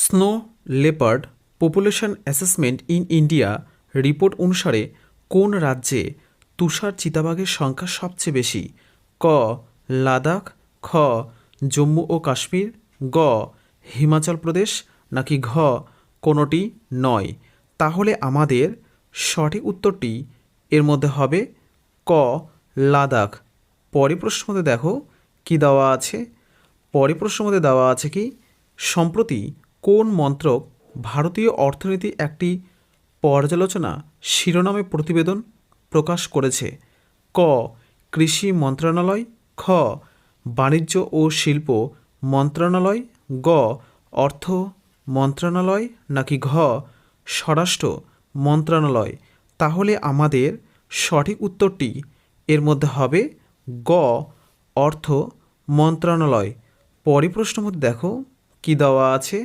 Snow leopard population assessment in India report অনুসারে কোন রাজ্যে তুষার চিতাবাঘের সংখ্যা সবচেয়ে বেশি? ক লাদাখ, খ জম্মু ও কাশ্মীর, গ হিমাচল প্রদেশ, নাকি ঘ কোনোটি নয়? তাহলে আমাদের সঠিক উত্তরটি এর মধ্যে হবে ক লাদাখ। পরের প্রশ্ন মধ্যে দেখো কি দেওয়া আছে। পরের প্রশ্ন মধ্যে দেওয়া আছে কি, সম্প্রতি কোন মন্ত্রক ভারতীয় অর্থনীতি একটি পর্যালোচনা শিরোনামে প্রতিবেদন প্রকাশ করেছে? ক কৃষি মন্ত্রণালয়, খ বাণিজ্য ও শিল্প মন্ত্রণালয়, গ অর্থ মন্ত্রণালয়, নাকি ঘ স্বরাষ্ট্র মন্ত্রণালয়? তাহলে আমাদের সঠিক উত্তরটি এর মধ্যে হবে গ অর্থ মন্ত্রণালয়। পরের প্রশ্ন মধ্যে দেখো কি দেওয়া আছে।